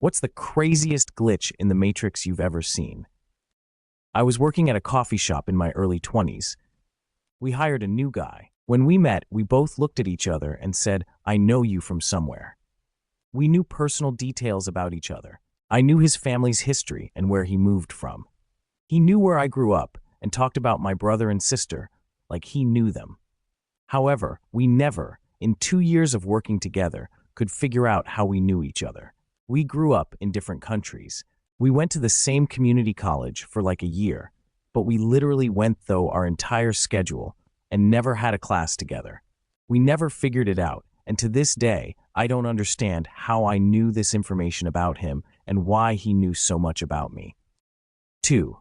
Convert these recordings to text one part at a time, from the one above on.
What's the craziest glitch in the Matrix you've ever seen? I was working at a coffee shop in my early 20s. We hired a new guy. When we met, we both looked at each other and said, "I know you from somewhere." We knew personal details about each other. I knew his family's history and where he moved from. He knew where I grew up and talked about my brother and sister like he knew them. However, we never, in 2 years of working together, could figure out how we knew each other. We grew up in different countries. We went to the same community college for like a year, but we literally went through our entire schedule and never had a class together. We never figured it out, and to this day, I don't understand how I knew this information about him and why he knew so much about me. 2.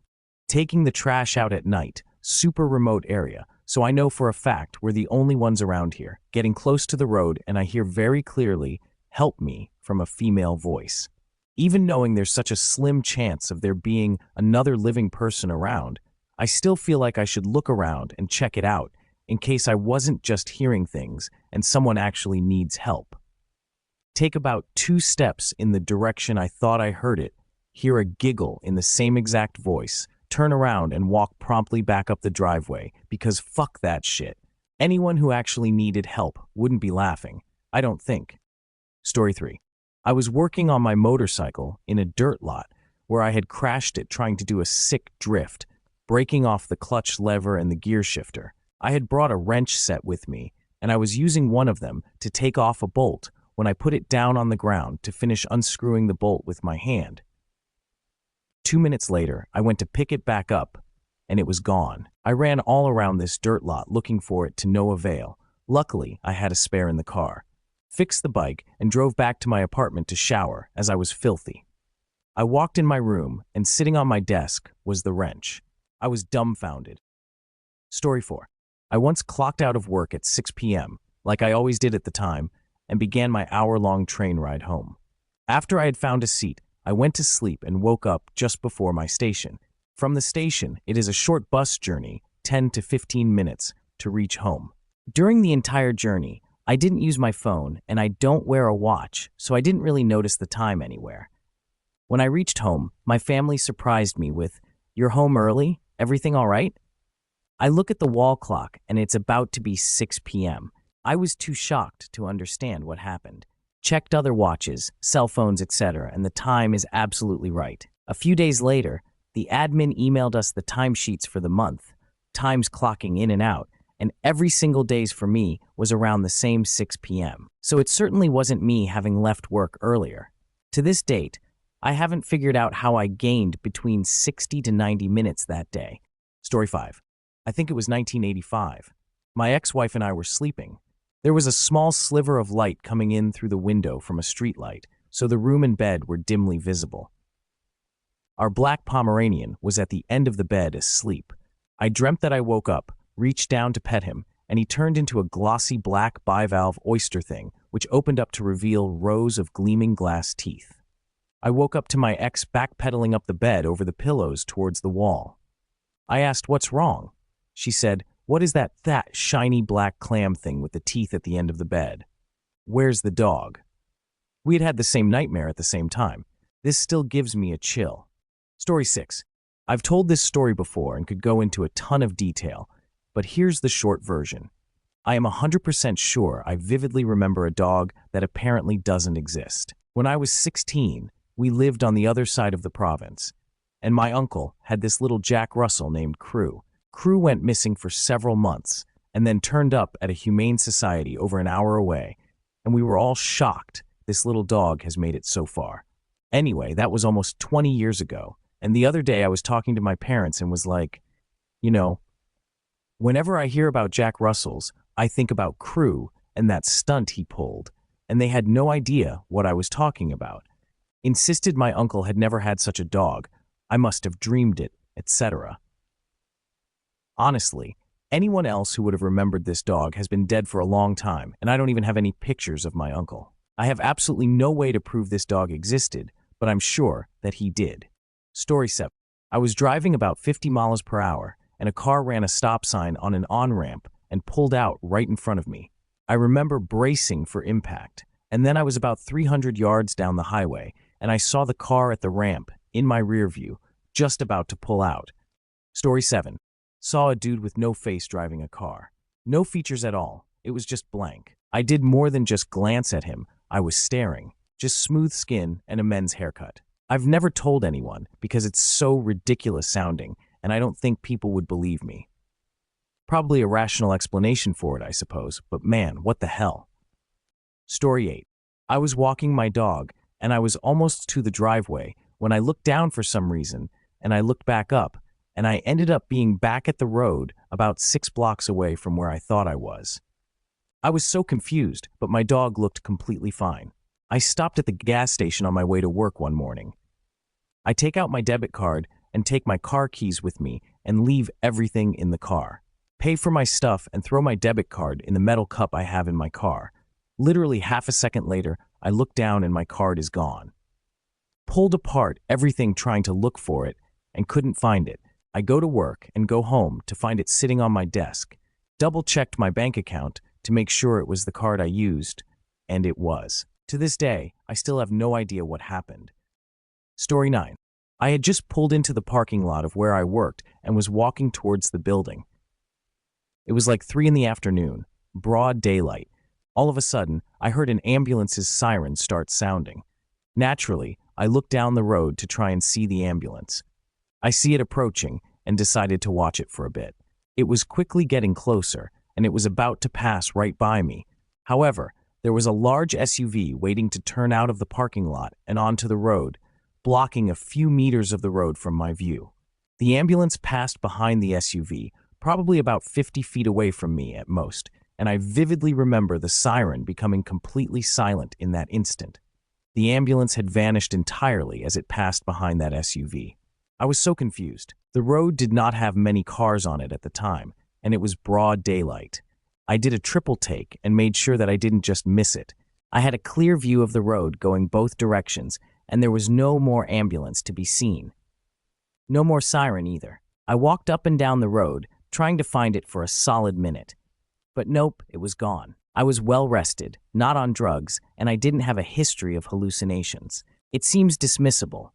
Taking the trash out at night, super remote area, so I know for a fact we're the only ones around here, getting close to the road, and I hear very clearly, "Help me," from a female voice. Even knowing there's such a slim chance of there being another living person around, I still feel like I should look around and check it out in case I wasn't just hearing things and someone actually needs help. Take about 2 steps in the direction I thought I heard it, hear a giggle in the same exact voice, turn around and walk promptly back up the driveway because fuck that shit. Anyone who actually needed help wouldn't be laughing, I don't think. Story 3. I was working on my motorcycle in a dirt lot where I had crashed it trying to do a sick drift, breaking off the clutch lever and the gear shifter. I had brought a wrench set with me, and I was using one of them to take off a bolt when I put it down on the ground to finish unscrewing the bolt with my hand. 2 minutes later, I went to pick it back up, and it was gone. I ran all around this dirt lot looking for it to no avail. Luckily, I had a spare in the car. Fixed the bike and drove back to my apartment to shower as I was filthy. I walked in my room, and sitting on my desk was the wrench. I was dumbfounded. Story 4. I once clocked out of work at 6 p.m., like I always did at the time, and began my hour-long train ride home. After I had found a seat, I went to sleep and woke up just before my station. From the station, it is a short bus journey, 10 to 15 minutes, to reach home. During the entire journey, I didn't use my phone, and I don't wear a watch, so I didn't really notice the time anywhere. When I reached home, my family surprised me with, "You're home early? Everything all right?" I look at the wall clock, and it's about to be 6 p.m. I was too shocked to understand what happened. Checked other watches, cell phones, etc., and the time is absolutely right. A few days later, the admin emailed us the timesheets for the month, times clocking in and out, and every single days for me was around the same 6 p.m. So it certainly wasn't me having left work earlier. To this date, I haven't figured out how I gained between 60 to 90 minutes that day. Story 5. I think it was 1985. My ex-wife and I were sleeping. There was a small sliver of light coming in through the window from a streetlight, so the room and bed were dimly visible. Our black Pomeranian was at the end of the bed asleep. I dreamt that I woke up, reached down to pet him, and he turned into a glossy black bivalve oyster thing, which opened up to reveal rows of gleaming glass teeth. I woke up to my ex backpedaling up the bed over the pillows towards the wall. I asked, "What's wrong?" She said, "What is that shiny black clam thing with the teeth at the end of the bed? Where's the dog?" We had had the same nightmare at the same time. This still gives me a chill. Story 6. I've told this story before and could go into a ton of detail, but here's the short version. I am 100% sure I vividly remember a dog that apparently doesn't exist. When I was 16, we lived on the other side of the province, and my uncle had this little Jack Russell named Crew. Crew went missing for several months and then turned up at a humane society over an hour away, and we were all shocked this little dog has made it so far. Anyway, that was almost 20 years ago, and the other day I was talking to my parents and was like, whenever I hear about Jack Russells, I think about Crew and that stunt he pulled, and they had no idea what I was talking about. Insisted my uncle had never had such a dog. I must have dreamed it, etc. Honestly, anyone else who would have remembered this dog has been dead for a long time, and I don't even have any pictures of my uncle. I have absolutely no way to prove this dog existed, but I'm sure that he did. Story 7. I was driving about 50 miles per hour, and a car ran a stop sign on an on-ramp and pulled out right in front of me. I remember bracing for impact, and then I was about 300 yards down the highway, and I saw the car at the ramp, in my rear view, just about to pull out. Story 7. Saw a dude with no face driving a car. No features at all. It was just blank. I did more than just glance at him. I was staring. Just smooth skin and a men's haircut. I've never told anyone because it's so ridiculous sounding, and I don't think people would believe me. Probably a rational explanation for it, I suppose, but man, what the hell? Story 8. I was walking my dog, and I was almost to the driveway when I looked down for some reason, and I looked back up, and I ended up being back at the road about 6 blocks away from where I thought I was. I was so confused, but my dog looked completely fine. I stopped at the gas station on my way to work one morning. I take out my debit card and take my car keys with me and leave everything in the car. Pay for my stuff and throw my debit card in the metal cup I have in my car. Literally half a second later, I look down and my card is gone. Pulled apart everything trying to look for it and couldn't find it. I go to work and go home to find it sitting on my desk. Double-checked my bank account to make sure it was the card I used, and it was. To this day, I still have no idea what happened. Story 9. I had just pulled into the parking lot of where I worked and was walking towards the building. It was like 3 in the afternoon, broad daylight. All of a sudden, I heard an ambulance's siren start sounding. Naturally, I looked down the road to try and see the ambulance. I see it approaching and decided to watch it for a bit. It was quickly getting closer, and it was about to pass right by me. However, there was a large SUV waiting to turn out of the parking lot and onto the road, blocking a few meters of the road from my view. The ambulance passed behind the SUV, probably about 50 feet away from me at most, and I vividly remember the siren becoming completely silent in that instant. The ambulance had vanished entirely as it passed behind that SUV. I was so confused. The road did not have many cars on it at the time, and it was broad daylight. I did a triple take and made sure that I didn't just miss it. I had a clear view of the road going both directions, and there was no more ambulance to be seen. No more siren either. I walked up and down the road, trying to find it for a solid minute. But nope, it was gone. I was well rested, not on drugs, and I didn't have a history of hallucinations. It seems dismissible.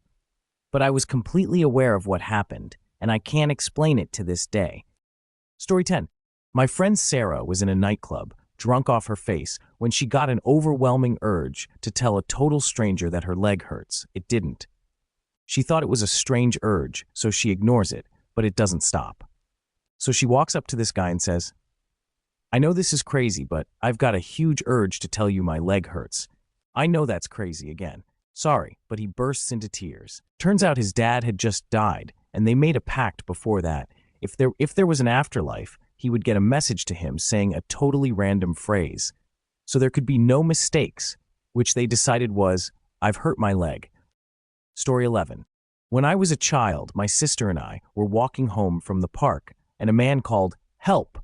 But I was completely aware of what happened, and I can't explain it to this day. Story 10. My friend Sarah was in a nightclub, drunk off her face, when she got an overwhelming urge to tell a total stranger that her leg hurts. It didn't. She thought it was a strange urge, so she ignores it, but it doesn't stop. So she walks up to this guy and says, "I know this is crazy, but I've got a huge urge to tell you my leg hurts." I know that's crazy again. Sorry, but he bursts into tears. Turns out his dad had just died, and they made a pact before that. If there was an afterlife, he would get a message to him saying a totally random phrase. So there could be no mistakes, which they decided was, "I've hurt my leg." Story 11. When I was a child, my sister and I were walking home from the park, and a man called, "Help!"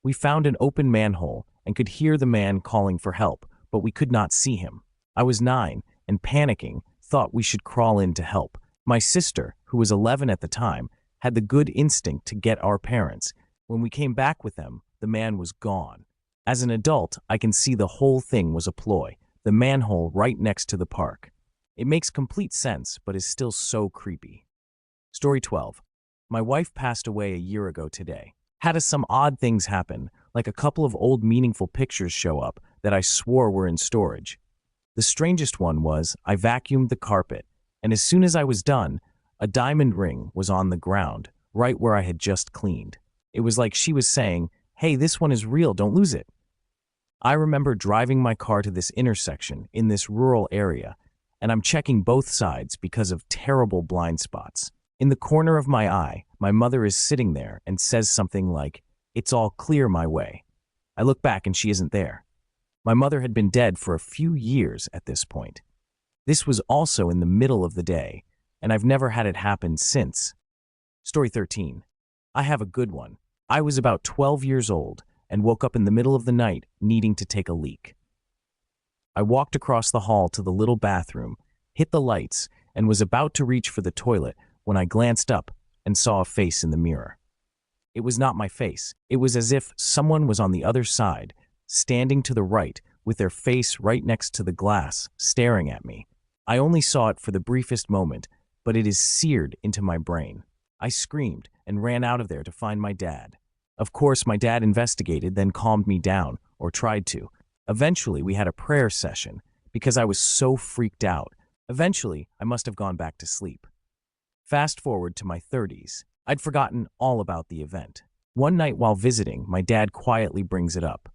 We found an open manhole and could hear the man calling for help, but we could not see him. I was 9, and panicking, thought we should crawl in to help. My sister, who was 11 at the time, had the good instinct to get our parents. When we came back with them, the man was gone. As an adult, I can see the whole thing was a ploy, the manhole right next to the park. It makes complete sense, but is still so creepy. Story 12. My wife passed away a year ago today. Had some odd things happen, like a couple of old meaningful pictures show up that I swore were in storage. The strangest one was I vacuumed the carpet, and as soon as I was done, a diamond ring was on the ground, right where I had just cleaned. It was like she was saying, "Hey, this one is real, don't lose it." I remember driving my car to this intersection in this rural area, and I'm checking both sides because of terrible blind spots. In the corner of my eye, my mother is sitting there and says something like, "It's all clear my way." I look back and she isn't there. My mother had been dead for a few years at this point. This was also in the middle of the day, and I've never had it happen since. Story 13. I have a good one. I was about 12 years old and woke up in the middle of the night needing to take a leak. I walked across the hall to the little bathroom, hit the lights, and was about to reach for the toilet when I glanced up and saw a face in the mirror. It was not my face. It was as if someone was on the other side, standing to the right with their face right next to the glass, staring at me. I only saw it for the briefest moment, but it is seared into my brain. I screamed and ran out of there to find my dad. Of course, my dad investigated, then calmed me down, or tried to. Eventually, we had a prayer session because I was so freaked out. Eventually, I must have gone back to sleep. Fast forward to my 30s. I'd forgotten all about the event. One night while visiting, my dad quietly brings it up.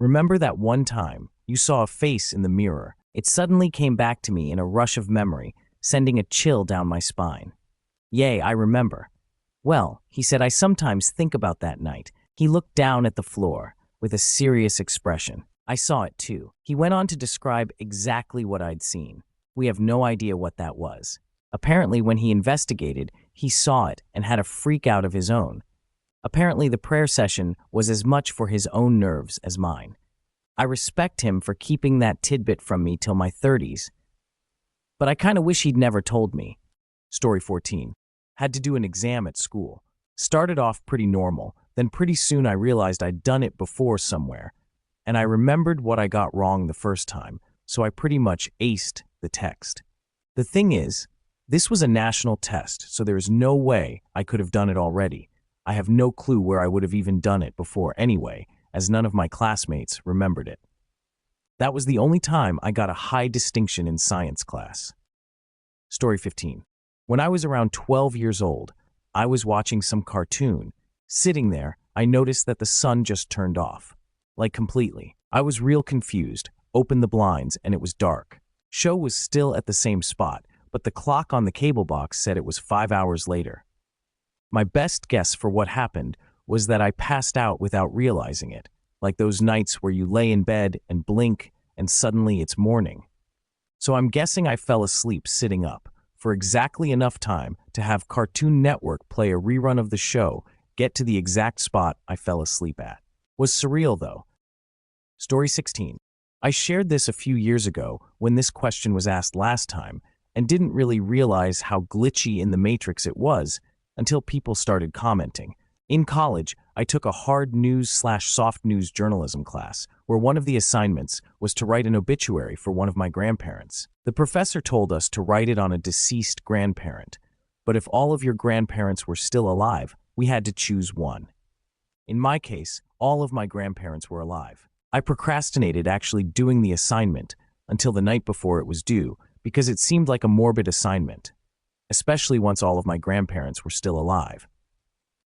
Remember that one time you saw a face in the mirror? It suddenly came back to me in a rush of memory, sending a chill down my spine. Yay, I remember. Well, he said, I sometimes think about that night. He looked down at the floor with a serious expression. I saw it too. He went on to describe exactly what I'd seen. We have no idea what that was. Apparently, when he investigated, he saw it and had a freak out of his own. Apparently, the prayer session was as much for his own nerves as mine. I respect him for keeping that tidbit from me till my 30s, but I kind of wish he'd never told me. Story 14. Had to do an exam at school. Started off pretty normal, then pretty soon I realized I'd done it before somewhere, and I remembered what I got wrong the first time, so I pretty much aced the text. The thing is, this was a national test, so there is no way I could have done it already. I have no clue where I would have even done it before anyway, as none of my classmates remembered it. That was the only time I got a high distinction in science class. Story 15. When I was around 12 years old, I was watching some cartoon. Sitting there, I noticed that the sun just turned off. Like completely. I was real confused, opened the blinds, and it was dark. Show was still at the same spot, but the clock on the cable box said it was 5 hours later. My best guess for what happened was that I passed out without realizing it, like those nights where you lay in bed and blink and suddenly it's morning. So I'm guessing I fell asleep sitting up for exactly enough time to have Cartoon Network play a rerun of the show, get to the exact spot I fell asleep at. Was surreal though. Story 16. I shared this a few years ago when this question was asked last time and didn't really realize how glitchy in the matrix it was until people started commenting. In college, I took a hard news/soft news journalism class where one of the assignments was to write an obituary for one of my grandparents. The professor told us to write it on a deceased grandparent, but if all of your grandparents were still alive, we had to choose one. In my case, all of my grandparents were alive. I procrastinated actually doing the assignment until the night before it was due because it seemed like a morbid assignment, especially once all of my grandparents were still alive.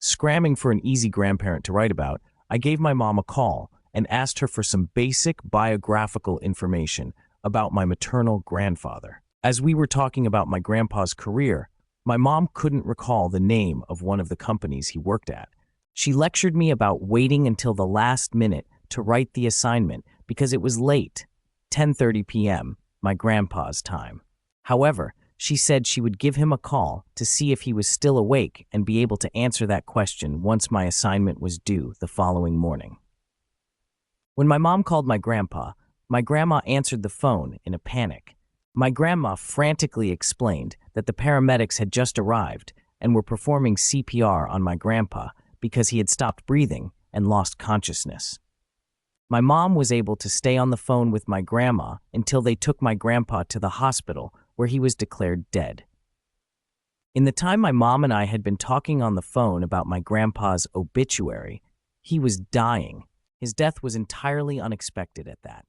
Scramming for an easy grandparent to write about, I gave my mom a call and asked her for some basic biographical information about my maternal grandfather. As we were talking about my grandpa's career, my mom couldn't recall the name of one of the companies he worked at. She lectured me about waiting until the last minute to write the assignment because it was late, 10:30 p.m., my grandpa's time. However, she said she would give him a call to see if he was still awake and be able to answer that question once my assignment was due the following morning. When my mom called my grandpa answered the phone in a panic. My grandma frantically explained that the paramedics had just arrived and were performing CPR on my grandpa because he had stopped breathing and lost consciousness. My mom was able to stay on the phone with my grandma until they took my grandpa to the hospital where he was declared dead. In the time my mom and I had been talking on the phone about my grandpa's obituary, he was dying. His death was entirely unexpected at that.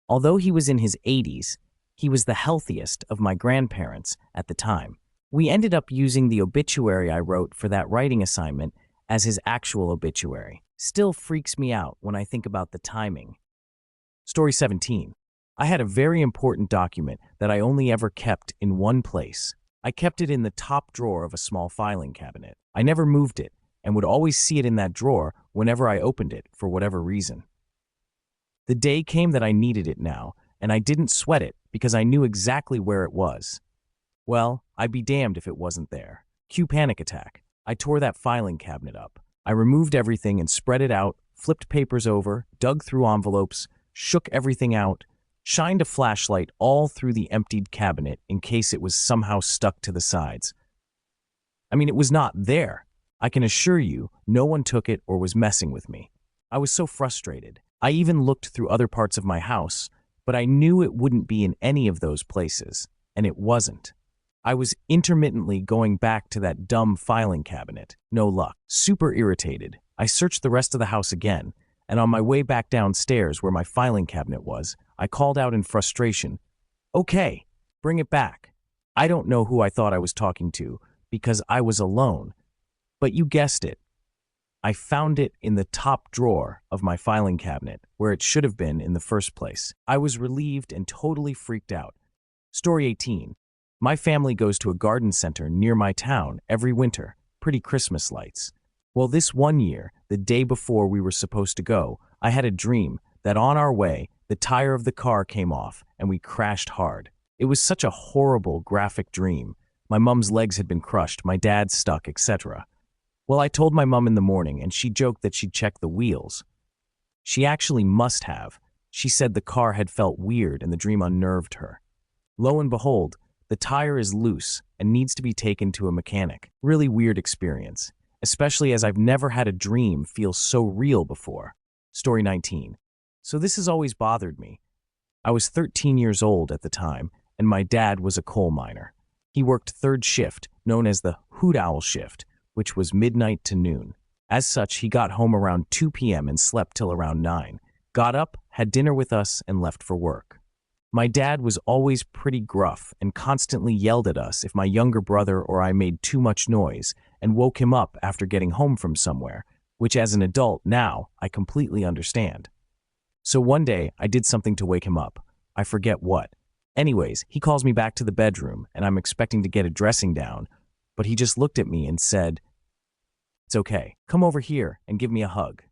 Although he was in his 80s, he was the healthiest of my grandparents at the time. We ended up using the obituary I wrote for that writing assignment as his actual obituary. Still freaks me out when I think about the timing. Story 17. I had a very important document that I only ever kept in one place. I kept it in the top drawer of a small filing cabinet. I never moved it and would always see it in that drawer whenever I opened it for whatever reason. The day came that I needed it now, and I didn't sweat it because I knew exactly where it was. Well, I'd be damned if it wasn't there. Cue panic attack. I tore that filing cabinet up. I removed everything and spread it out, flipped papers over, dug through envelopes, shook everything out, shined a flashlight all through the emptied cabinet in case it was somehow stuck to the sides. I mean, it was not there. I can assure you, no one took it or was messing with me. I was so frustrated. I even looked through other parts of my house, but I knew it wouldn't be in any of those places. and it wasn't. I was intermittently going back to that dumb filing cabinet. No luck. Super irritated, I searched the rest of the house again, and on my way back downstairs where my filing cabinet was, I called out in frustration, "Okay, bring it back." I don't know who I thought I was talking to, because I was alone. But you guessed it. I found it in the top drawer of my filing cabinet, where it should have been in the first place. I was relieved and totally freaked out. Story 18. My family goes to a garden center near my town every winter, pretty Christmas lights. Well, this one year, the day before we were supposed to go, I had a dream that on our way, the tire of the car came off and we crashed hard. It was such a horrible, graphic dream. My mom's legs had been crushed, my dad's stuck, etc. Well, I told my mom in the morning and she joked that she'd check the wheels. She actually must have. She said the car had felt weird and the dream unnerved her. Lo and behold, the tire is loose and needs to be taken to a mechanic. Really weird experience, especially as I've never had a dream feel so real before. Story 19. So this has always bothered me. I was 13 years old at the time, and my dad was a coal miner. He worked third shift, known as the hoot owl shift, which was midnight to noon. As such, he got home around 2 p.m. and slept till around 9, got up, had dinner with us, and left for work. My dad was always pretty gruff and constantly yelled at us if my younger brother or I made too much noise and woke him up after getting home from somewhere, which as an adult now, I completely understand. So one day, I did something to wake him up. I forget what. Anyways, he calls me back to the bedroom and I'm expecting to get a dressing down, but he just looked at me and said, "It's okay, come over here and give me a hug."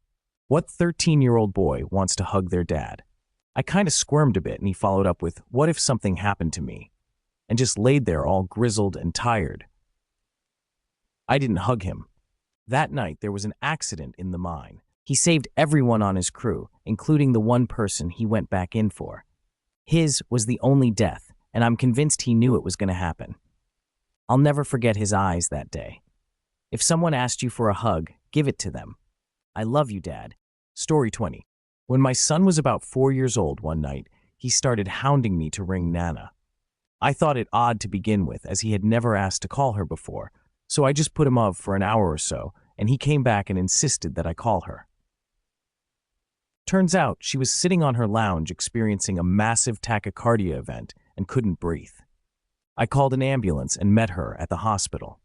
What 13-year-old boy wants to hug their dad? I kind of squirmed a bit and he followed up with, "What if something happened to me?" and just laid there all grizzled and tired. I didn't hug him. That night there was an accident in the mine. He saved everyone on his crew, including the one person he went back in for. His was the only death, and I'm convinced he knew it was going to happen. I'll never forget his eyes that day. If someone asked you for a hug, give it to them. I love you, Dad. Story 20. When my son was about 4 years old one night, he started hounding me to ring Nana. I thought it odd to begin with, as he had never asked to call her before, so I just put him off for an hour or so, and he came back and insisted that I call her. Turns out she was sitting on her lounge experiencing a massive tachycardia event and couldn't breathe. I called an ambulance and met her at the hospital.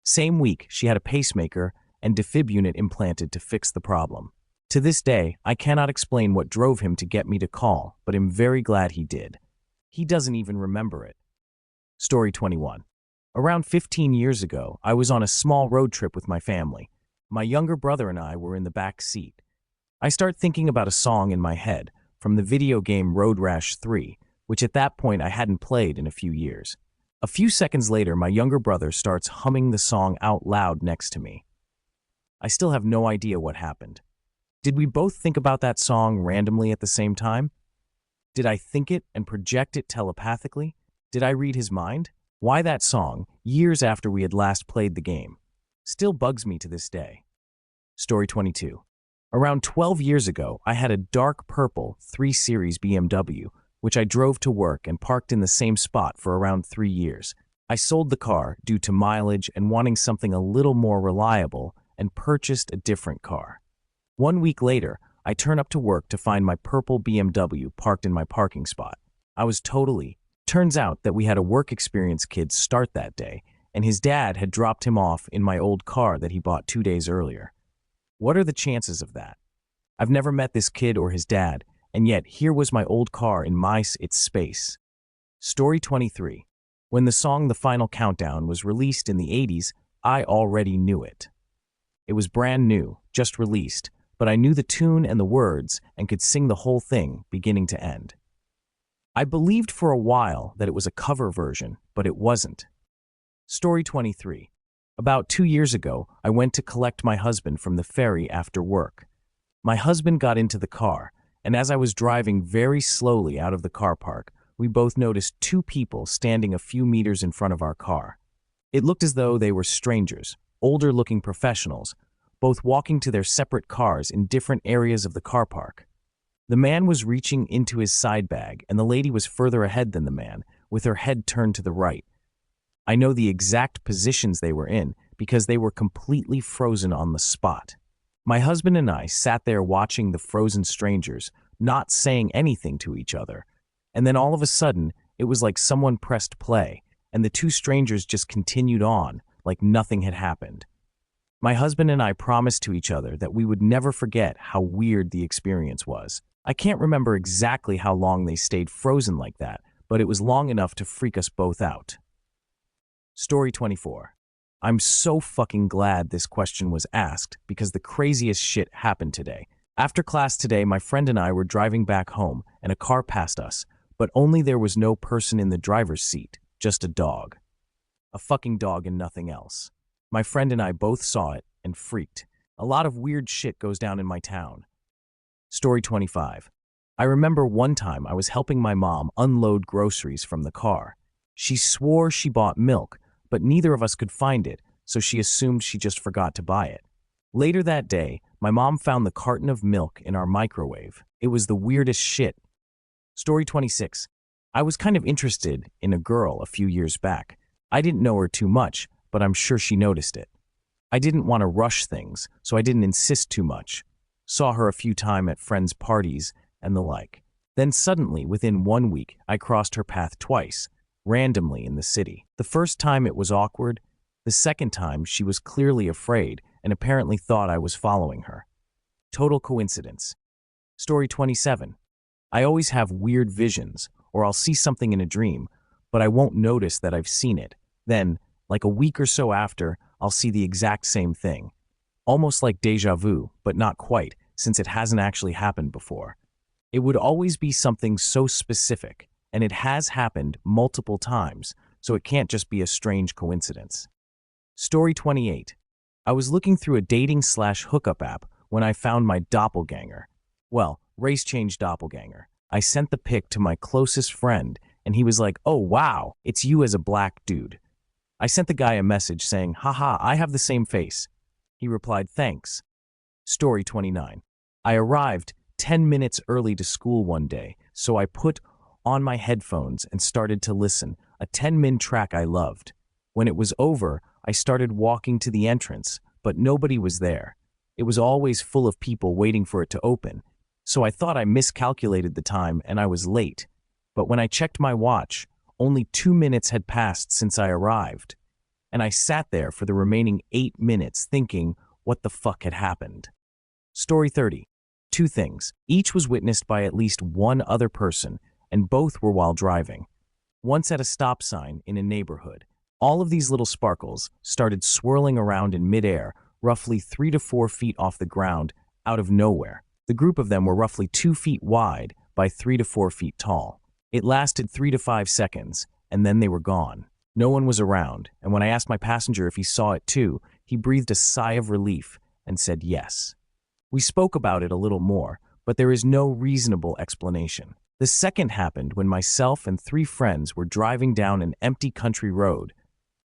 Same week, she had a pacemaker and defib unit implanted to fix the problem. To this day, I cannot explain what drove him to get me to call, but am very glad he did. He doesn't even remember it. Story 21. Around 15 years ago, I was on a small road trip with my family. My younger brother and I were in the back seat. I start thinking about a song in my head from the video game Road Rash 3, which at that point I hadn't played in a few years. A few seconds later, my younger brother starts humming the song out loud next to me. I still have no idea what happened. Did we both think about that song randomly at the same time? Did I think it and project it telepathically? Did I read his mind? Why that song, years after we had last played the game, still bugs me to this day. Story 22. Around 12 years ago, I had a dark purple 3 Series BMW, which I drove to work and parked in the same spot for around 3 years. I sold the car due to mileage and wanting something a little more reliable and purchased a different car. 1 week later, I turn up to work to find my purple BMW parked in my parking spot. Turns out that we had a work experience kid start that day, and his dad had dropped him off in my old car that he bought 2 days earlier. What are the chances of that? I've never met this kid or his dad, and yet here was my old car in its space. Story 23. When the song The Final Countdown was released in the 80s, I already knew it. It was brand new, just released, but I knew the tune and the words and could sing the whole thing beginning to end. I believed for a while that it was a cover version, but it wasn't. Story 23. About 2 years ago, I went to collect my husband from the ferry after work. My husband got into the car, and as I was driving very slowly out of the car park, we both noticed 2 people standing a few meters in front of our car. It looked as though they were strangers, older-looking professionals, both walking to their separate cars in different areas of the car park. The man was reaching into his side bag, and the lady was further ahead than the man, with her head turned to the right. I know the exact positions they were in because they were completely frozen on the spot. My husband and I sat there watching the frozen strangers, not saying anything to each other. And then all of a sudden, it was like someone pressed play, and the two strangers just continued on like nothing had happened. My husband and I promised to each other that we would never forget how weird the experience was. I can't remember exactly how long they stayed frozen like that, but it was long enough to freak us both out. Story 24. I'm so fucking glad this question was asked because the craziest shit happened today. After class today, my friend and I were driving back home and a car passed us, but only there was no person in the driver's seat, just a dog. A fucking dog and nothing else. My friend and I both saw it and freaked. A lot of weird shit goes down in my town. Story 25. I remember one time I was helping my mom unload groceries from the car. She swore she bought milk, but neither of us could find it, so she assumed she just forgot to buy it. Later that day, my mom found the carton of milk in our microwave. It was the weirdest shit. Story 26. I was kind of interested in a girl a few years back. I didn't know her too much, but I'm sure she noticed it. I didn't want to rush things, so I didn't insist too much. Saw her a few times at friends' parties and the like. Then suddenly, within 1 week, I crossed her path twice, randomly in the city. The first time it was awkward. The second time she was clearly afraid and apparently thought I was following her. Total coincidence. Story 27. I always have weird visions, or I'll see something in a dream, but I won't notice that I've seen it. Then, like a week or so after, I'll see the exact same thing. Almost like déjà vu, but not quite, since it hasn't actually happened before. It would always be something so specific, and it has happened multiple times, so it can't just be a strange coincidence. Story 28. I was looking through a dating/hookup app when I found my doppelganger. Well, race-change doppelganger. I sent the pic to my closest friend, and he was like, "Oh wow, it's you as a black dude." I sent the guy a message saying, "Haha, I have the same face." He replied, "Thanks." Story 29. I arrived 10 minutes early to school one day, so I put on my headphones and started to listen, a 10-min track I loved. When it was over, I started walking to the entrance, but nobody was there. It was always full of people waiting for it to open, so I thought I miscalculated the time and I was late. But when I checked my watch, only 2 minutes had passed since I arrived, and I sat there for the remaining 8 minutes thinking what the fuck had happened. Story 30. 2 things. Each was witnessed by at least one other person, and both were while driving. Once at a stop sign in a neighborhood. All of these little sparkles started swirling around in midair, roughly 3 to 4 feet off the ground, out of nowhere. The group of them were roughly 2 feet wide by 3 to 4 feet tall. It lasted 3 to 5 seconds, and then they were gone. No one was around, and when I asked my passenger if he saw it too, he breathed a sigh of relief and said yes. We spoke about it a little more, but there is no reasonable explanation. The second happened when myself and 3 friends were driving down an empty country road.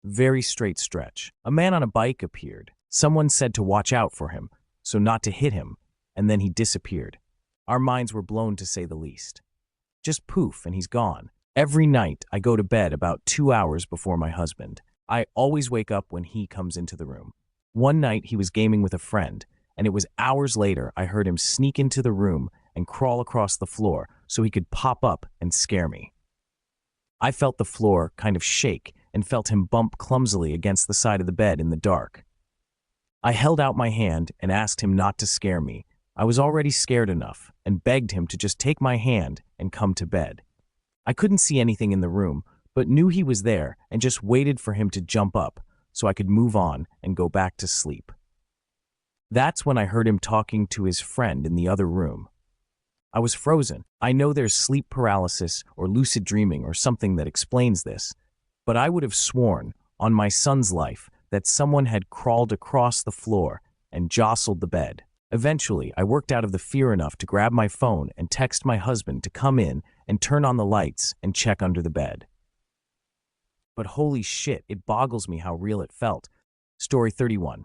Very straight stretch. A man on a bike appeared. Someone said to watch out for him, so not to hit him, and then he disappeared. Our minds were blown to say the least. Just poof, and he's gone. Every night, I go to bed about 2 hours before my husband. I always wake up when he comes into the room. One night, he was gaming with a friend, and it was hours later I heard him sneak into the room and crawl across the floor so he could pop up and scare me. I felt the floor kind of shake and felt him bump clumsily against the side of the bed in the dark. I held out my hand and asked him not to scare me. I was already scared enough and begged him to just take my hand and come to bed. I couldn't see anything in the room, but knew he was there and just waited for him to jump up so I could move on and go back to sleep. That's when I heard him talking to his friend in the other room. I was frozen. I know there's sleep paralysis or lucid dreaming or something that explains this, but I would have sworn, on my son's life, that someone had crawled across the floor and jostled the bed. Eventually, I worked out of the fear enough to grab my phone and text my husband to come in and turn on the lights and check under the bed. But holy shit, it boggles me how real it felt. Story 31.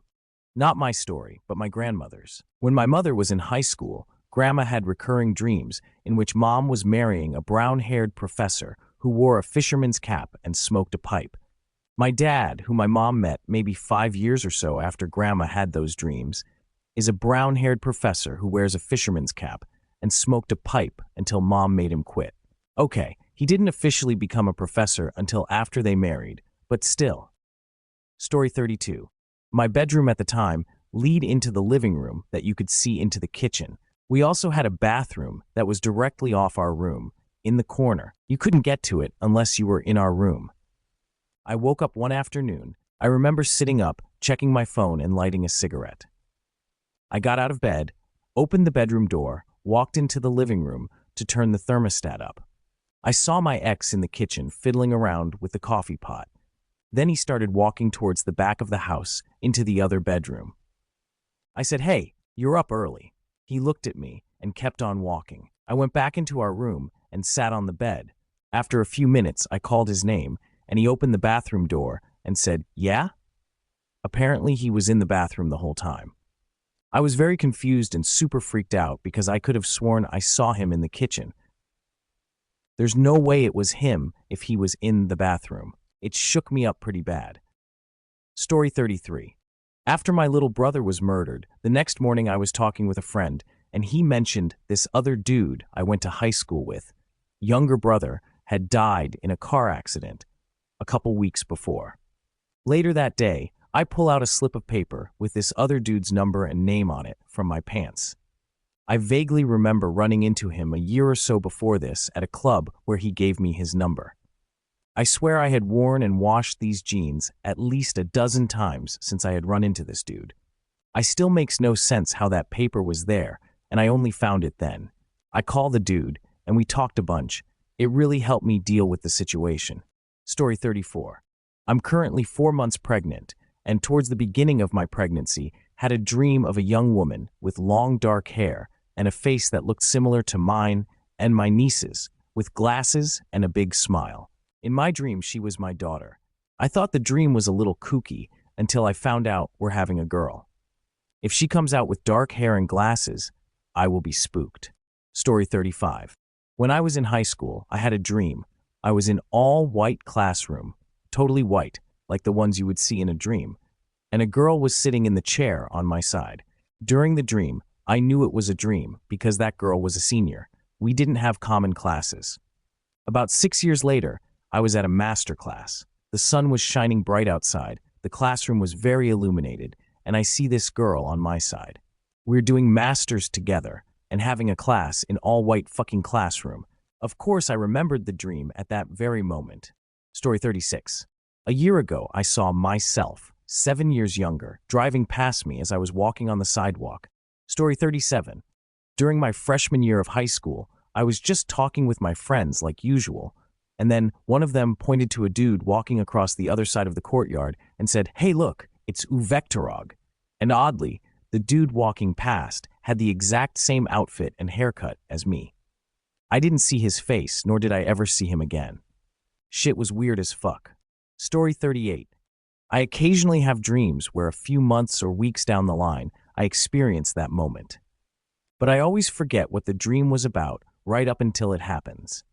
Not my story, but my grandmother's. When my mother was in high school, Grandma had recurring dreams in which Mom was marrying a brown-haired professor who wore a fisherman's cap and smoked a pipe. My dad, who my mom met maybe 5 years or so after Grandma had those dreams, is a brown-haired professor who wears a fisherman's cap and smoked a pipe until Mom made him quit. Okay, he didn't officially become a professor until after they married, but still. Story 32. My bedroom at the time lead into the living room that you could see into the kitchen. We also had a bathroom that was directly off our room, in the corner. You couldn't get to it unless you were in our room. I woke up one afternoon. I remember sitting up, checking my phone and lighting a cigarette. I got out of bed, opened the bedroom door, walked into the living room to turn the thermostat up. I saw my ex in the kitchen fiddling around with the coffee pot. Then he started walking towards the back of the house into the other bedroom. I said, "Hey, you're up early." He looked at me and kept on walking. I went back into our room and sat on the bed. After a few minutes, I called his name and he opened the bathroom door and said, "Yeah?" Apparently, he was in the bathroom the whole time. I was very confused and super freaked out because I could have sworn I saw him in the kitchen. There's no way it was him if he was in the bathroom. It shook me up pretty bad. Story 33. After my little brother was murdered, the next morning I was talking with a friend, and he mentioned this other dude I went to high school with. Younger brother had died in a car accident a couple weeks before. Later that day, I pull out a slip of paper with this other dude's number and name on it from my pants. I vaguely remember running into him a year or so before this at a club where he gave me his number. I swear I had worn and washed these jeans at least a dozen times since I had run into this dude. I still makes no sense how that paper was there, and I only found it then. I call the dude, and we talked a bunch. It really helped me deal with the situation. Story 34. I'm currently 4 months pregnant, and towards the beginning of my pregnancy, had a dream of a young woman with long dark hair and a face that looked similar to mine and my niece's, with glasses and a big smile. In my dream, she was my daughter. I thought the dream was a little kooky until I found out we're having a girl. If she comes out with dark hair and glasses, I will be spooked. Story 35. When I was in high school, I had a dream. I was in all-white classroom, totally white, like the ones you would see in a dream, and a girl was sitting in the chair on my side. During the dream, I knew it was a dream because that girl was a senior. We didn't have common classes. About 6 years later, I was at a master class. The sun was shining bright outside, the classroom was very illuminated, and I see this girl on my side. We're doing masters together and having a class in all-white fucking classroom. Of course, I remembered the dream at that very moment. Story 36. A year ago, I saw myself, 7 years younger, driving past me as I was walking on the sidewalk. Story 37. During my freshman year of high school, I was just talking with my friends like usual, and then one of them pointed to a dude walking across the other side of the courtyard and said, "Hey, look, it's Uvectorog." And oddly, the dude walking past had the exact same outfit and haircut as me. I didn't see his face, nor did I ever see him again. Shit was weird as fuck. Story 38. I occasionally have dreams where a few months or weeks down the line, I experience that moment. But I always forget what the dream was about right up until it happens.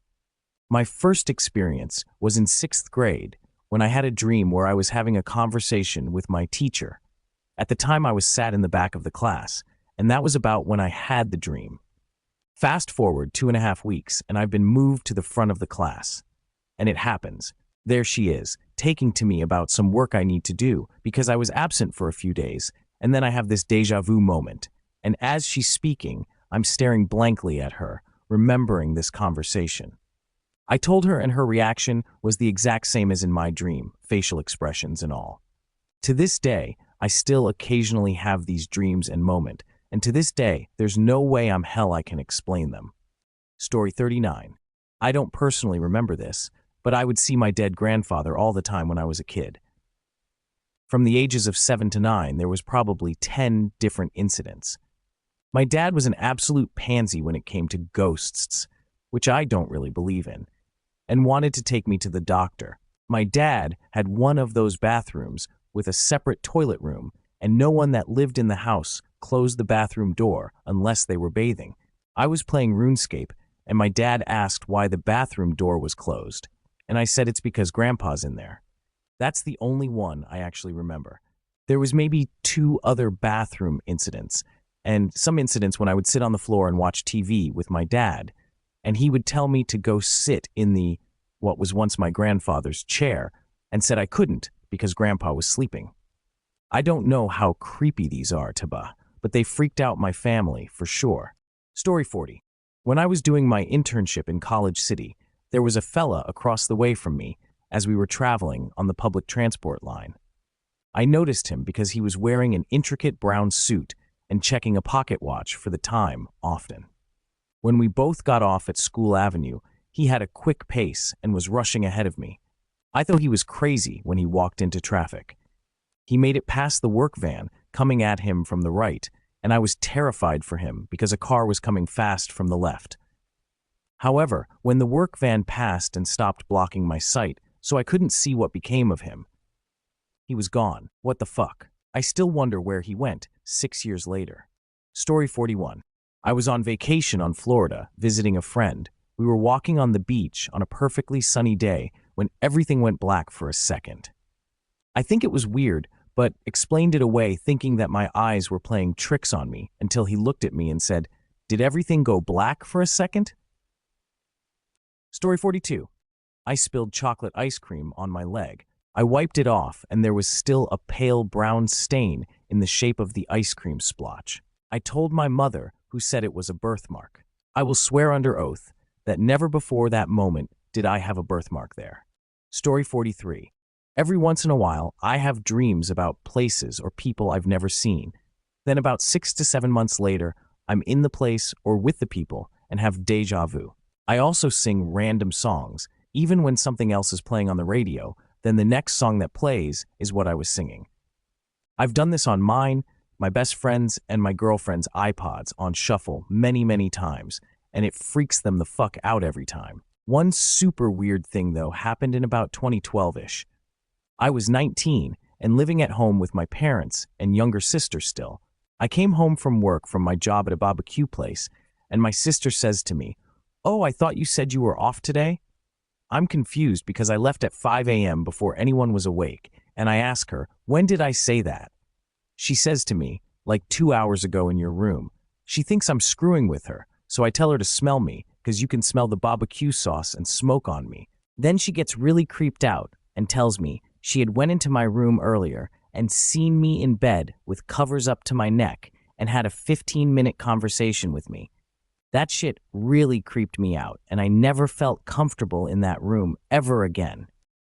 My first experience was in 6th grade when I had a dream where I was having a conversation with my teacher. At the time, I was sat in the back of the class, and that was about when I had the dream. Fast forward 2.5 weeks, and I've been moved to the front of the class. And it happens. There she is, taking to me about some work I need to do because I was absent for a few days, and then I have this déjà vu moment. And as she's speaking, I'm staring blankly at her, remembering this conversation. I told her, and her reaction was the exact same as in my dream, facial expressions and all. To this day, I still occasionally have these dreams and moments, and to this day, there's no way I'm hell I can explain them. Story 39. I don't personally remember this, but I would see my dead grandfather all the time when I was a kid. From the ages of 7 to 9, there was probably 10 different incidents. My dad was an absolute pansy when it came to ghosts, which I don't really believe in, and wanted to take me to the doctor. My dad had one of those bathrooms with a separate toilet room, and no one that lived in the house closed the bathroom door unless they were bathing. I was playing RuneScape, and my dad asked why the bathroom door was closed. and I said it's because Grandpa's in there. That's the only one I actually remember. There was maybe 2 other bathroom incidents, and some incidents when I would sit on the floor and watch TV with my dad, and he would tell me to go sit in what was once my grandfather's chair, and said I couldn't because Grandpa was sleeping. I don't know how creepy these are, Taba, but they freaked out my family for sure. Story 40. When I was doing my internship in College City, there was a fella across the way from me as we were traveling on the public transport line. I noticed him because he was wearing an intricate brown suit and checking a pocket watch for the time often. When we both got off at School Avenue, he had a quick pace and was rushing ahead of me. I thought he was crazy when he walked into traffic. He made it past the work van coming at him from the right, and I was terrified for him because a car was coming fast from the left. However, when the work van passed and stopped blocking my sight, so I couldn't see what became of him, he was gone. What the fuck? I still wonder where he went 6 years later. Story 41. I was on vacation on Florida, visiting a friend. We were walking on the beach on a perfectly sunny day when everything went black for a second. I think it was weird, but explained it away thinking that my eyes were playing tricks on me until he looked at me and said, "Did everything go black for a second?" Story 42. I spilled chocolate ice cream on my leg. I wiped it off and there was still a pale brown stain in the shape of the ice cream splotch. I told my mother, who said it was a birthmark. I will swear under oath that never before that moment did I have a birthmark there. Story 43. Every once in a while, I have dreams about places or people I've never seen. Then about 6 to 7 months later, I'm in the place or with the people and have déjà vu. I also sing random songs, even when something else is playing on the radio, then the next song that plays is what I was singing. I've done this on mine, my best friend's, and my girlfriend's iPods on shuffle many times, and it freaks them the fuck out every time. One super weird thing, though, happened in about 2012-ish. I was 19 and living at home with my parents and younger sister still. I came home from work from my job at a barbecue place, and my sister says to me, "Oh, I thought you said you were off today?" I'm confused because I left at 5 a.m. before anyone was awake, and I ask her, "When did I say that?" She says to me, "Like 2 hours ago in your room." She thinks I'm screwing with her, so I tell her to smell me, because you can smell the barbecue sauce and smoke on me. Then she gets really creeped out and tells me she had went into my room earlier and seen me in bed with covers up to my neck and had a 15-minute conversation with me. That shit really creeped me out, and I never felt comfortable in that room ever again.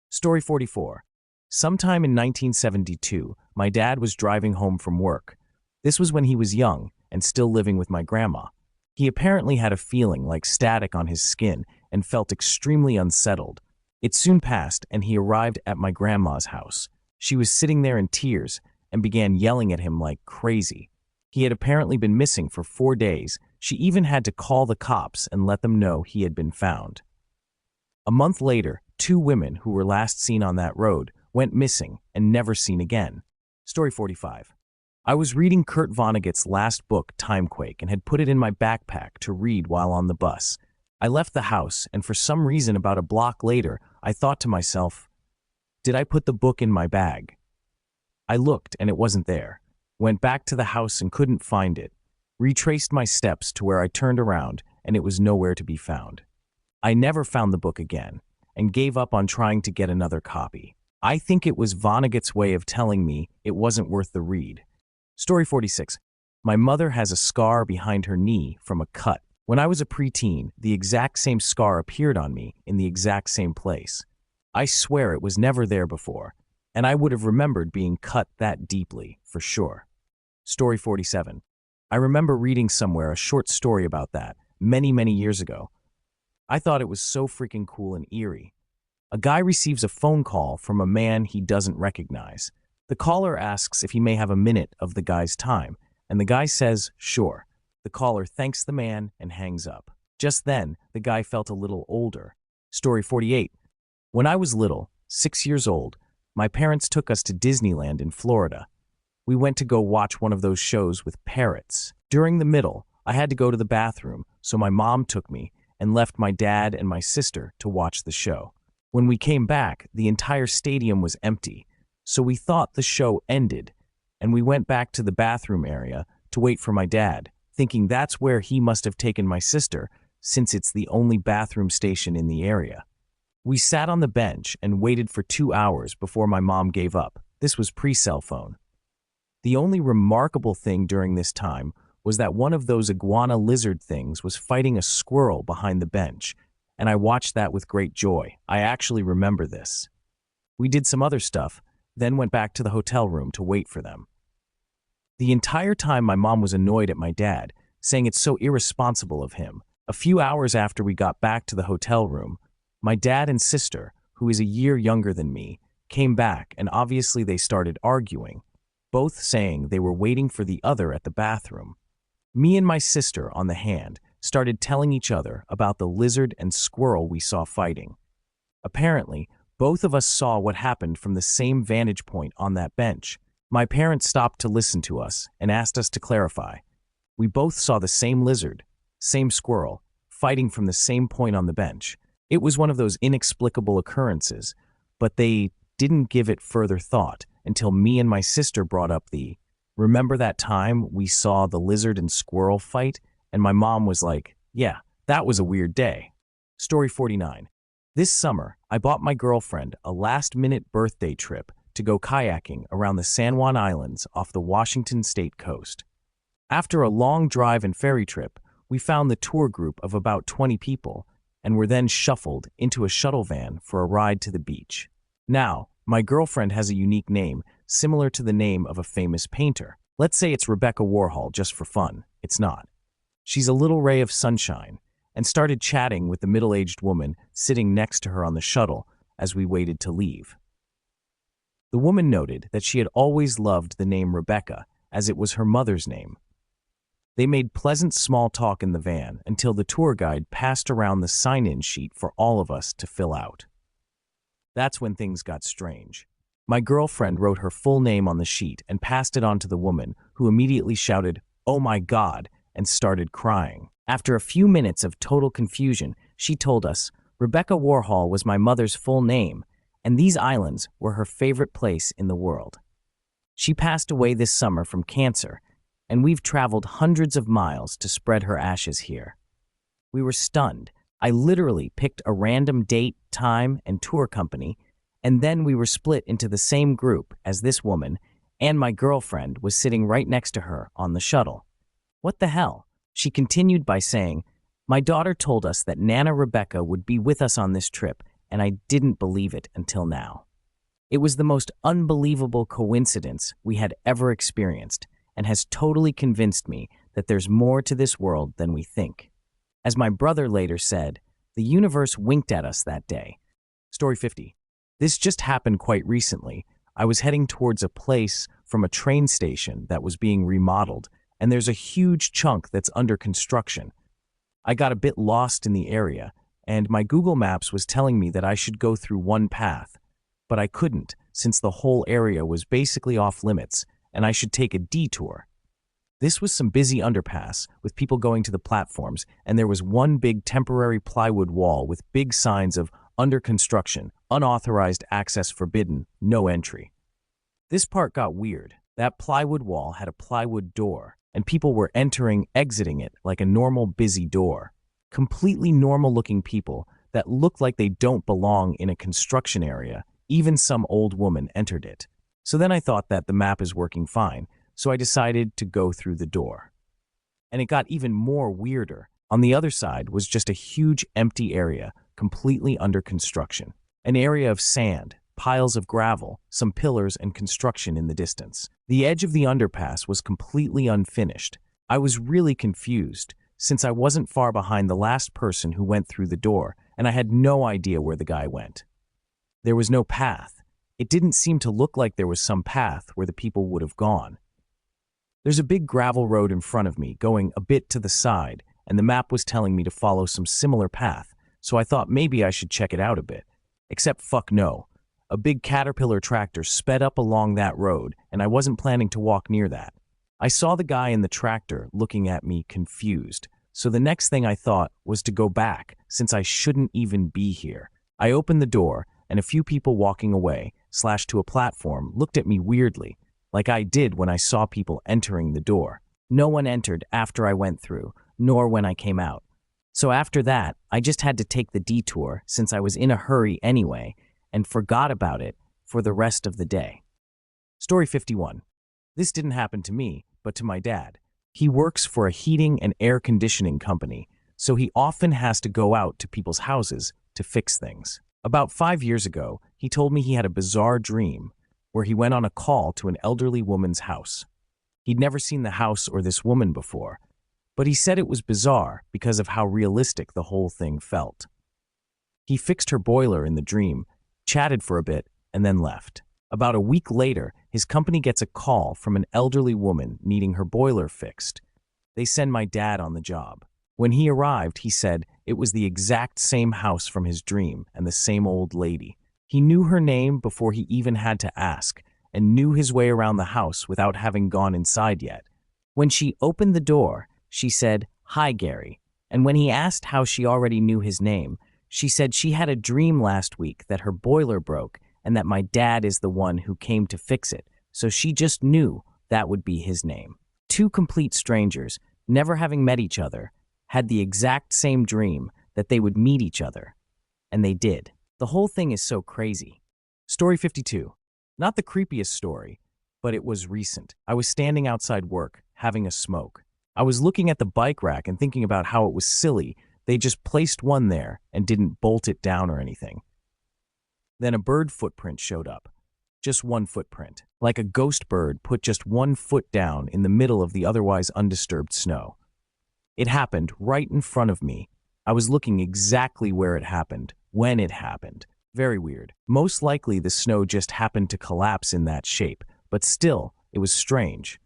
Story 44. Sometime in 1972, my dad was driving home from work. This was when he was young and still living with my grandma. He apparently had a feeling like static on his skin and felt extremely unsettled. It soon passed, and he arrived at my grandma's house. She was sitting there in tears and began yelling at him like crazy. He had apparently been missing for 4 days. She even had to call the cops and let them know he had been found. A month later, 2 women who were last seen on that road went missing and never seen again. Story 45. I was reading Kurt Vonnegut's last book, Timequake, and had put it in my backpack to read while on the bus. I left the house, and for some reason about a block later, I thought to myself, did I put the book in my bag? I looked, and it wasn't there. Went back to the house and couldn't find it. Retraced my steps to where I turned around, and it was nowhere to be found. I never found the book again, and gave up on trying to get another copy. I think it was Vonnegut's way of telling me it wasn't worth the read. Story 46. My mother has a scar behind her knee from a cut. When I was a preteen, the exact same scar appeared on me in the exact same place. I swear it was never there before, and I would have remembered being cut that deeply, for sure. Story 47. I remember reading somewhere a short story about that, many years ago. I thought it was so freaking cool and eerie. A guy receives a phone call from a man he doesn't recognize. The caller asks if he may have a minute of the guy's time, and the guy says, sure. The caller thanks the man and hangs up. Just then, the guy felt a little older. Story 48. When I was little, 6 years old, my parents took us to Disneyland in Florida. We went to go watch one of those shows with parrots. During the middle, I had to go to the bathroom, so my mom took me and left my dad and my sister to watch the show. When we came back, the entire stadium was empty, so we thought the show ended, and we went back to the bathroom area to wait for my dad, thinking that's where he must have taken my sister, since it's the only bathroom station in the area. We sat on the bench and waited for 2 hours before my mom gave up. This was pre-cell phone. The only remarkable thing during this time was that one of those iguana lizard things was fighting a squirrel behind the bench, and I watched that with great joy. I actually remember this. We did some other stuff, then went back to the hotel room to wait for them. The entire time my mom was annoyed at my dad, saying it's so irresponsible of him. A few hours after we got back to the hotel room, my dad and sister, who is a year younger than me, came back and obviously they started arguing, both saying they were waiting for the other at the bathroom. Me and my sister, on the hand, started telling each other about the lizard and squirrel we saw fighting. Apparently, both of us saw what happened from the same vantage point on that bench. My parents stopped to listen to us and asked us to clarify. We both saw the same lizard, same squirrel, fighting from the same point on the bench. It was one of those inexplicable occurrences, but they didn't give it further thought until me and my sister brought up remember that time we saw the lizard and squirrel fight? And my mom was like, yeah, that was a weird day. Story 49. This summer, I bought my girlfriend a last-minute birthday trip to go kayaking around the San Juan Islands off the Washington state coast. After a long drive and ferry trip, we found the tour group of about 20 people and were then shuffled into a shuttle van for a ride to the beach. Now, my girlfriend has a unique name, similar to the name of a famous painter. Let's say it's Rebecca Warhol just for fun. It's not. She's a little ray of sunshine, and started chatting with the middle-aged woman sitting next to her on the shuttle as we waited to leave. The woman noted that she had always loved the name Rebecca, as it was her mother's name. They made pleasant small talk in the van until the tour guide passed around the sign-in sheet for all of us to fill out. That's when things got strange. My girlfriend wrote her full name on the sheet and passed it on to the woman, who immediately shouted, "Oh my God," and started crying. After a few minutes of total confusion, she told us, Rebecca Warhol was my mother's full name, and these islands were her favorite place in the world. She passed away this summer from cancer, and we've traveled hundreds of miles to spread her ashes here. We were stunned. I literally picked a random date, time, and tour company, and then we were split into the same group as this woman, and my girlfriend was sitting right next to her on the shuttle. What the hell? She continued by saying, my daughter told us that Nana Rebecca would be with us on this trip, and I didn't believe it until now. It was the most unbelievable coincidence we had ever experienced, and has totally convinced me that there's more to this world than we think. As my brother later said, the universe winked at us that day. Story 50. This just happened quite recently. I was heading towards a place from a train station that was being remodeled, and there's a huge chunk that's under construction. I got a bit lost in the area, and my Google Maps was telling me that I should go through one path, but I couldn't since the whole area was basically off limits, and I should take a detour. This was some busy underpass with people going to the platforms, and there was one big temporary plywood wall with big signs of under construction, unauthorized access forbidden, no entry. This part got weird. That plywood wall had a plywood door, and people were entering, exiting it like a normal busy door. Completely normal-looking people that looked like they don't belong in a construction area. Even some old woman entered it. So then I thought that the map is working fine, so I decided to go through the door. And it got even more weirder. On the other side was just a huge empty area, completely under construction. An area of sand, piles of gravel, some pillars and construction in the distance. The edge of the underpass was completely unfinished. I was really confused, since I wasn't far behind the last person who went through the door, and I had no idea where the guy went. There was no path. It didn't seem to look like there was some path where the people would have gone. There's a big gravel road in front of me, going a bit to the side, and the map was telling me to follow some similar path, so I thought maybe I should check it out a bit. Except fuck no. A big Caterpillar tractor sped up along that road, and I wasn't planning to walk near that. I saw the guy in the tractor looking at me confused, so the next thing I thought was to go back, since I shouldn't even be here. I opened the door, and a few people walking away, to a platform, looked at me weirdly, like I did when I saw people entering the door. No one entered after I went through, nor when I came out. So after that, I just had to take the detour since I was in a hurry anyway, and forgot about it for the rest of the day. Story 51. This didn't happen to me, but to my dad. He works for a heating and air conditioning company, so he often has to go out to people's houses to fix things. About 5 years ago, he told me he had a bizarre dream where he went on a call to an elderly woman's house. He'd never seen the house or this woman before, but he said it was bizarre because of how realistic the whole thing felt. He fixed her boiler in the dream, chatted for a bit, and then left. About a week later, his company gets a call from an elderly woman needing her boiler fixed. They send my dad on the job. When he arrived, he said it was the exact same house from his dream and the same old lady. He knew her name before he even had to ask, and knew his way around the house without having gone inside yet. When she opened the door, she said, "Hi, Gary," and when he asked how she already knew his name, she said she had a dream last week that her boiler broke and that my dad is the one who came to fix it, so she just knew that would be his name. Two complete strangers, never having met each other, had the exact same dream that they would meet each other, and they did. The whole thing is so crazy. Story 52. Not the creepiest story, but it was recent. I was standing outside work, having a smoke. I was looking at the bike rack and thinking about how it was silly they just placed one there and didn't bolt it down or anything. Then a bird footprint showed up. Just one footprint. Like a ghost bird put just 1 foot down in the middle of the otherwise undisturbed snow. It happened right in front of me. I was looking exactly where it happened, when it happened. Very weird. Most likely the snow just happened to collapse in that shape, but still, it was strange.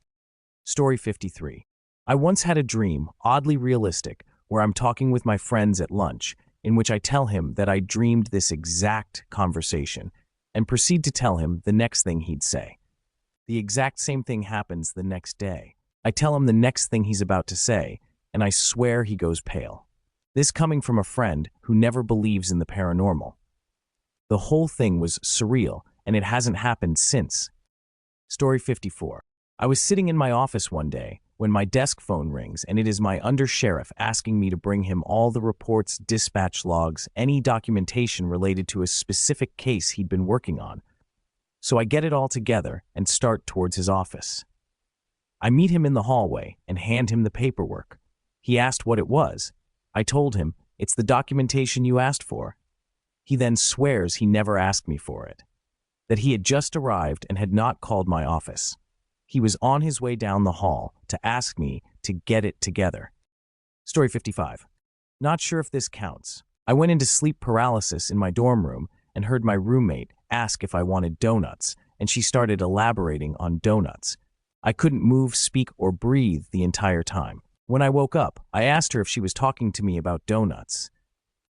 Story 53. I once had a dream, oddly realistic, where I'm talking with my friends at lunch, in which I tell him that I dreamed this exact conversation, and proceed to tell him the next thing he'd say. The exact same thing happens the next day. I tell him the next thing he's about to say, and I swear he goes pale. This coming from a friend who never believes in the paranormal. The whole thing was surreal, and it hasn't happened since. Story 54. I was sitting in my office one day when my desk phone rings, and it is my undersheriff asking me to bring him all the reports, dispatch logs, any documentation related to a specific case he'd been working on. So I get it all together and start towards his office. I meet him in the hallway and hand him the paperwork. He asked what it was. I told him, "It's the documentation you asked for." He then swears he never asked me for it, that he had just arrived and had not called my office. He was on his way down the hall to ask me to get it together. Story 55. Not sure if this counts. I went into sleep paralysis in my dorm room and heard my roommate ask if I wanted donuts, and she started elaborating on donuts. I couldn't move, speak, or breathe the entire time. When I woke up, I asked her if she was talking to me about donuts.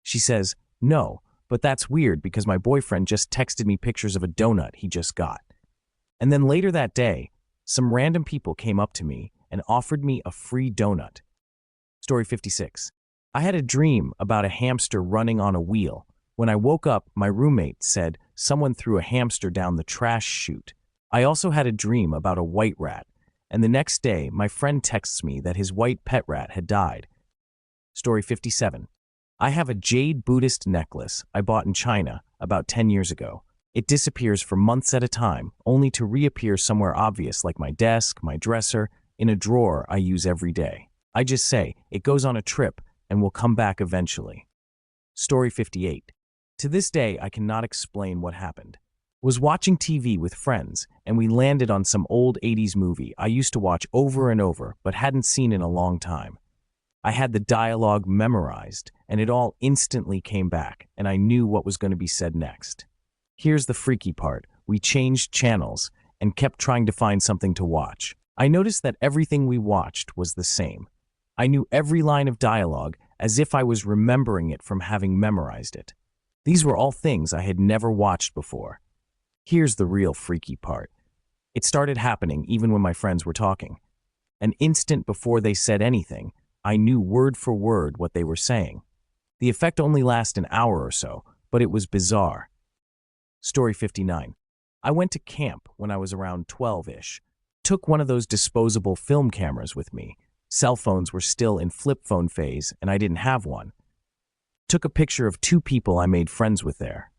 She says, "No, but that's weird because my boyfriend just texted me pictures of a donut he just got." And then later that day, some random people came up to me and offered me a free donut. Story 56. I had a dream about a hamster running on a wheel. When I woke up, my roommate said someone threw a hamster down the trash chute. I also had a dream about a white rat, and the next day, my friend texts me that his white pet rat had died. Story 57. I have a jade Buddhist necklace I bought in China about 10 years ago. It disappears for months at a time, only to reappear somewhere obvious like my desk, my dresser, in a drawer I use every day. I just say, it goes on a trip and will come back eventually. Story 58. To this day, I cannot explain what happened. Was watching TV with friends, and we landed on some old 80s movie I used to watch over and over but hadn't seen in a long time. I had the dialogue memorized, and it all instantly came back, and I knew what was going to be said next. Here's the freaky part. We changed channels and kept trying to find something to watch. I noticed that everything we watched was the same. I knew every line of dialogue as if I was remembering it from having memorized it. These were all things I had never watched before. Here's the real freaky part. It started happening even when my friends were talking. An instant before they said anything, I knew word for word what they were saying. The effect only lasted an hour or so, but it was bizarre. Story 59. I went to camp when I was around 12-ish. Took one of those disposable film cameras with me. Cell phones were still in flip phone phase, and I didn't have one. Took a picture of 2 people I made friends with there.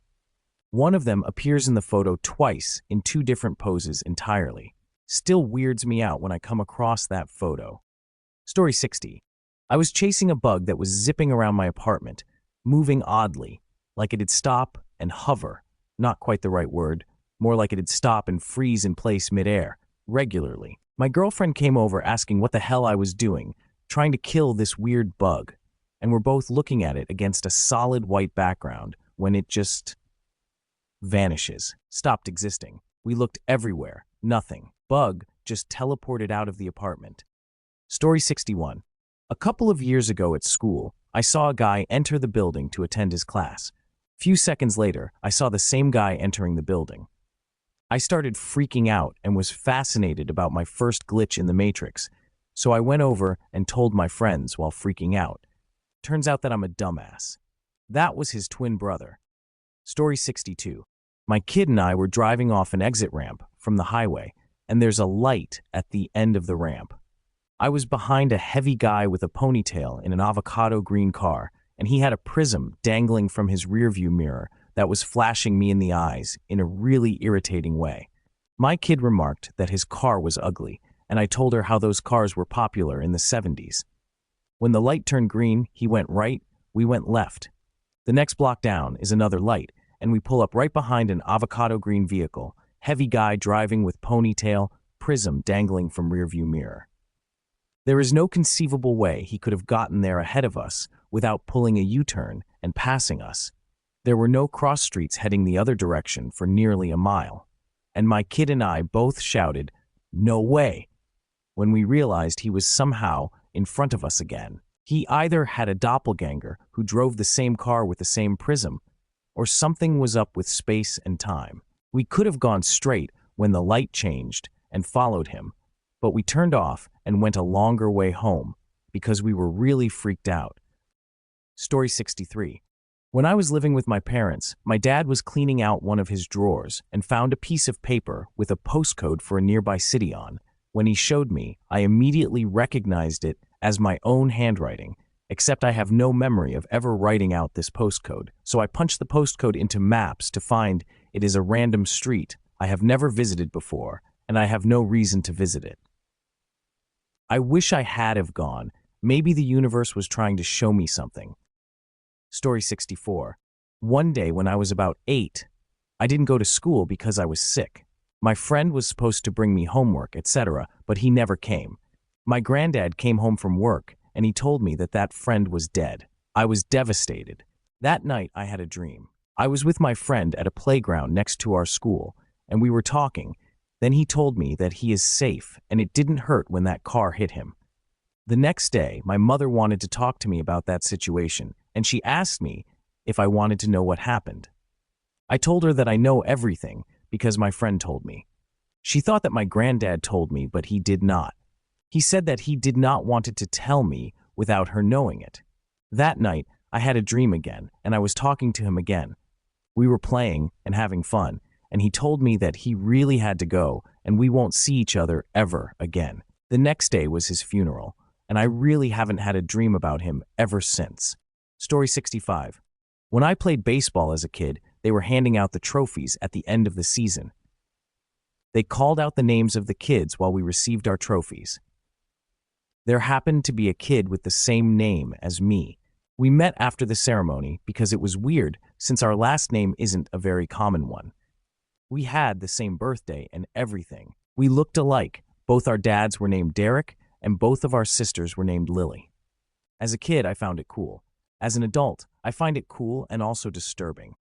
One of them appears in the photo twice in 2 different poses entirely. Still weirds me out when I come across that photo. Story 60. I was chasing a bug that was zipping around my apartment, moving oddly, like it'd stop and hover. Not quite the right word, more like it'd stop and freeze in place midair, regularly. My girlfriend came over asking what the hell I was doing, trying to kill this weird bug, and we're both looking at it against a solid white background when it just vanishes, stopped existing. We looked everywhere, nothing. Bug just teleported out of the apartment. Story 61. A couple of years ago at school, I saw a guy enter the building to attend his class. Few seconds later, I saw the same guy entering the building. I started freaking out and was fascinated about my first glitch in the Matrix, so I went over and told my friends while freaking out. Turns out that I'm a dumbass. That was his twin brother. Story 62. My kid and I were driving off an exit ramp from the highway, and there's a light at the end of the ramp. I was behind a heavy guy with a ponytail in an avocado green car, and he had a prism dangling from his rearview mirror that was flashing me in the eyes in a really irritating way. My kid remarked that his car was ugly, and I told her how those cars were popular in the 70s. When the light turned green, he went right, we went left. The next block down is another light, and we pull up right behind an avocado green vehicle, heavy guy driving with ponytail, prism dangling from rearview mirror. There is no conceivable way he could have gotten there ahead of us without pulling a U-turn and passing us. There were no cross streets heading the other direction for nearly a mile, and my kid and I both shouted, "No way," when we realized he was somehow in front of us again. He either had a doppelganger who drove the same car with the same prism, or something was up with space and time. We could have gone straight when the light changed and followed him, but we turned off and went a longer way home because we were really freaked out. Story 63. When I was living with my parents, my dad was cleaning out one of his drawers and found a piece of paper with a postcode for a nearby city on. When he showed me, I immediately recognized it as my own handwriting, except I have no memory of ever writing out this postcode, so I punched the postcode into Maps to find it is a random street I have never visited before, and I have no reason to visit it. I wish I had have gone. Maybe the universe was trying to show me something. Story 64. One day when I was about 8, I didn't go to school because I was sick. My friend was supposed to bring me homework, etc., but he never came. My granddad came home from work, and he told me that that friend was dead. I was devastated. That night, I had a dream. I was with my friend at a playground next to our school, and we were talking. Then he told me that he is safe, and it didn't hurt when that car hit him. The next day, my mother wanted to talk to me about that situation, and she asked me if I wanted to know what happened. I told her that I know everything because my friend told me. She thought that my granddad told me, but he did not. He said that he did not want to tell me without her knowing it. That night, I had a dream again, and I was talking to him again. We were playing and having fun, and he told me that he really had to go, and we won't see each other ever again. The next day was his funeral, and I really haven't had a dream about him ever since. Story 65. When I played baseball as a kid, they were handing out the trophies at the end of the season. They called out the names of the kids while we received our trophies. There happened to be a kid with the same name as me. We met after the ceremony because it was weird since our last name isn't a very common one. We had the same birthday and everything. We looked alike. Both our dads were named Derek, and both of our sisters were named Lily. As a kid, I found it cool. As an adult, I find it cool and also disturbing.